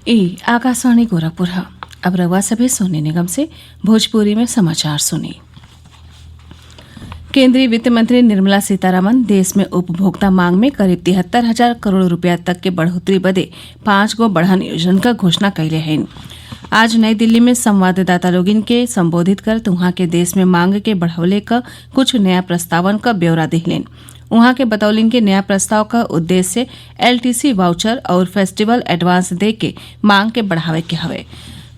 ई आकाशवाणी गोरखपुर है। अब रवा सभे सोने निगम से भोजपुरी में समाचार सुनिए। केंद्रीय वित्त मंत्री निर्मला सीतारामन देश में उपभोक्ता मांग में करीब 73,000 करोड़ रुपया तक के बढ़ोतरी बदे 5 गो बढ़न योजना का घोषणा कैले हैं। आज नई दिल्ली में संवाददाता लोगिन के संबोधित कर उहाँ के देश में मांग के बढ़ावले का कुछ नया प्रस्तावन का ब्यौरा दिहलेन। उहाँ के बतौलिन के नया प्रस्ताव का उद्देश्य एलटीसी वाउचर और फेस्टिवल एडवांस दे के मांग के बढ़ावे के हवे।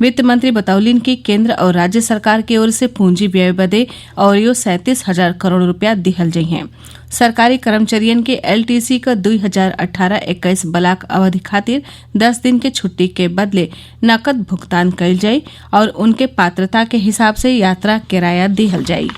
वित्त मंत्री बतौलिन की केंद्र और राज्य सरकार की ओर से पूंजी व्यय बदे और 37,000 करोड़ रुपया दिहल जाइ हैं। सरकारी कर्मचारियन के एलटीसी का 2018-21 ब्लॉक अवधि खातिर 10 दिन के छुट्टी के बदले नकद भुगतान कइल जाई और उनके पात्रता के हिसाब से यात्रा किराया दिहल जाई।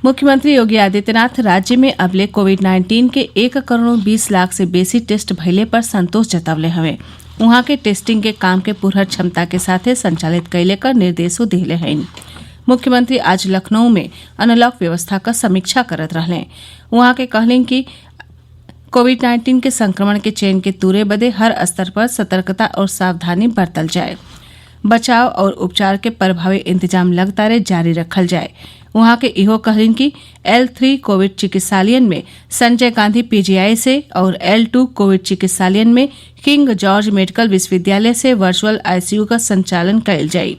मुख्यमंत्री योगी आदित्यनाथ राज्य में अबले कोविड-19 के 1 करोड़ 20 लाख से बेसी टेस्ट भइले पर संतोष जतवले हवे। उहाँ के टेस्टिंग के काम के पूरा क्षमता के साथे संचालित कैले का निर्देशो दिले हैं। मुख्यमंत्री आज लखनऊ में अनलॉक व्यवस्था का समीक्षा करत रहले। उहाँ के कहलें कि कोविड-19 के संक्रमण के चेन के तूरे बदे हर स्तर पर सतर्कता और सावधानी बरतल जाए। बचाव और उपचार के प्रभावी इंतजाम लगातार जारी रखल जाए। वहां के इहो कहलिन कि L3 कोविड चिकित्सालयन में संजय गांधी पीजीआई से और L2 कोविड चिकित्सालयन में किंग जॉर्ज मेडिकल विश्वविद्यालय से वर्चुअल आईसीयू का संचालन कइल जाई।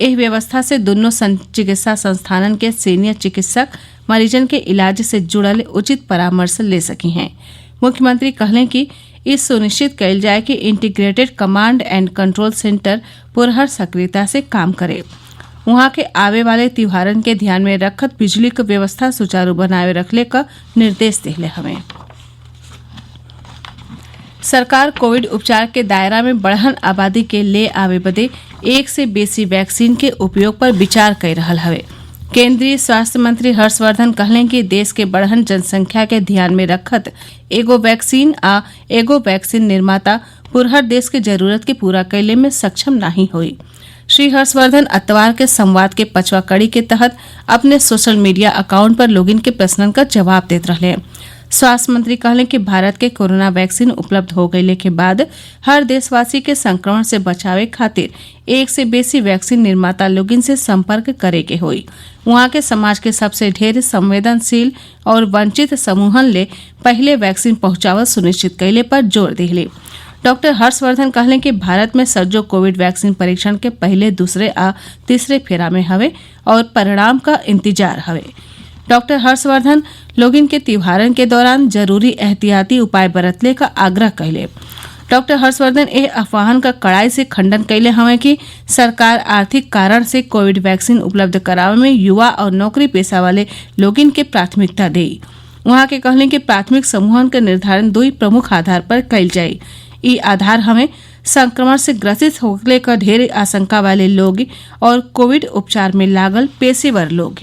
एह व्यवस्था से दोनों चिकित्सा संस्थानन के सीनियर चिकित्सक मरीजन के इलाज से जुड़ल उचित परामर्श ले सकी हैं। मुख्यमंत्री कहलें कि इस सुनिश्चित कइल जाए कि integrated command and control centre पुरहर सक्रियता से काम करे। वहां के आवे वाले त्योहारन के ध्यान में रखत बिजली की व्यवस्था सुचारू बनाए रखले का निर्देश दिले हमें। सरकार कोविड उपचार के दायरा में बढ़न आबादी के ले आवे बदे 1 से बेसी वैक्सीन के उपयोग पर विचार कर रहल हवे। केंद्रीय स्वास्थ्य मंत्री हर्षवर्धन कहलें कि देश के बढ़न जनसंख्या के ध्यान में रखत एगो वैक्सीन निर्माता पुरहर देश के जरूरत के पूरा कैले में सक्षम नहीं हुई। श्री हर्षवर्धन अतवार के संवाद के 5वां कड़ी के तहत अपने सोशल मीडिया अकाउंट पर लोगिन के प्रश्नन का जवाब देते रहे। स्वास्थ्य मंत्री कहलें कि भारत के कोरोना वैक्सीन उपलब्ध हो गए के बाद हर देशवासी के संक्रमण से बचावे खातिर 1 से बेसी वैक्सीन निर्माता लोगिन से संपर्क करे के होई। वहां के समाज के सबसे ढेर संवेदनशील और वंचित समूहन ले पहले वैक्सीन पहुंचावल सुनिश्चित कैले पर जोर दिले। डॉक्टर हर्षवर्धन कहलें कि भारत में सज्जो कोविड वैक्सीन परीक्षण के पहले, दूसरे आ तीसरे फेरा में हवे और परिणाम का इंतजार हवे। डॉक्टर हर्षवर्धन लोगिन के त्योहारन के दौरान जरूरी एहतियाती उपाय बरतले का आग्रह कैले। डॉक्टर हर्षवर्धन एह अफवाहन का कड़ाई से खंडन कैले हवे कि सरकार आर्थिक कारण से कोविड वैक्सीन उपलब्ध करावे में युवा और नौकरी पेशा वाले लोगिन के प्राथमिकता देई। वहां के कहलें कि प्राथमिक समूहन के निर्धारण 2 प्रमुख आधार पर कैल जाये। ई आधार हमें संक्रमण से ग्रसित होने का ढेर आशंका वाले लोग और कोविड उपचार में लागल पेशेवर लोग।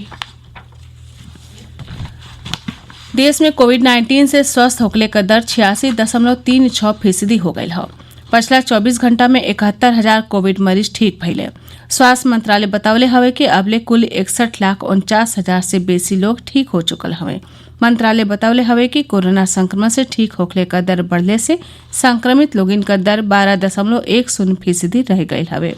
देश में कोविड-19 से स्वस्थ होने का दर 86.36% हो गई है। पिछला 24 घंटा में 71,000 कोविड मरीज ठीक भइले। स्वास्थ्य मंत्रालय बतावले हवे कि अबले कुल 61,49,000 से बेसी लोग ठीक हो चुकल हवे। मंत्रालय बतावले हवे कि कोरोना संक्रमण से ठीक होने का दर बढ़ले से संक्रमित लोगिन का दर 12.10% रह गई हवे।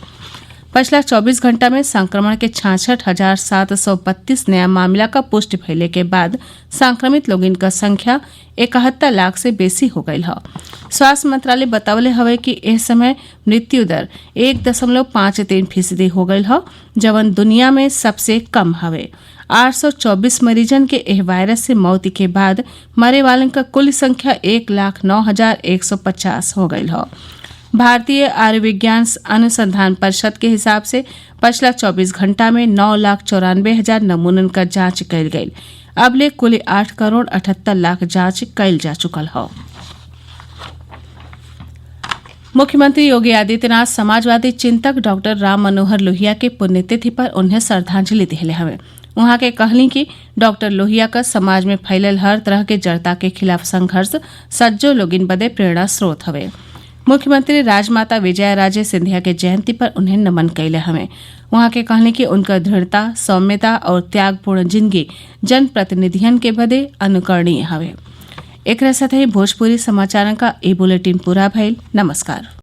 पिछला 24 घंटा में संक्रमण के 66,732 नया मामला का पुष्टि भइले के बाद संक्रमित लोगिन का संख्या 71 लाख से बेसी हो गई है। स्वास्थ्य मंत्रालय बतावले हवे कि इस समय मृत्यु दर 1.53% हो गई है, जवन दुनिया में सबसे कम हवे। 824 मरीजन के एह वायरस से मौत के बाद मरे वालन का कुल संख्या 1,09,150 हो गई है। भारतीय आयुर्विज्ञान अनुसंधान परिषद के हिसाब से पिछला 24 घंटा में 9,94,000 नमूनन का जांच कैल गई। अबले कुल 8,78,00,000 जांच कैल जा चुकल है। मुख्यमंत्री योगी आदित्यनाथ समाजवादी चिंतक डॉक्टर राम मनोहर लोहिया के पुण्यतिथि पर उन्हें श्रद्धांजलि दिले हवे। वहां के कहली कि डॉक्टर लोहिया का समाज में फैलल हर तरह के जड़ता के खिलाफ संघर्ष सज्जो लोगिन बदे प्रेरणा स्रोत हवे। मुख्यमंत्री राजमाता विजया राजे सिंधिया के जयंती पर उन्हें नमन कैले हमें। वहां के कहने की उनका दृढ़ता, सौम्यता और त्यागपूर्ण जिंदगी जनप्रतिनिधियन के बदे अनुकरणीय हवे। एकरा साथ ही भोजपुरी समाचार का ई बुलेटिन पूरा भइल। नमस्कार।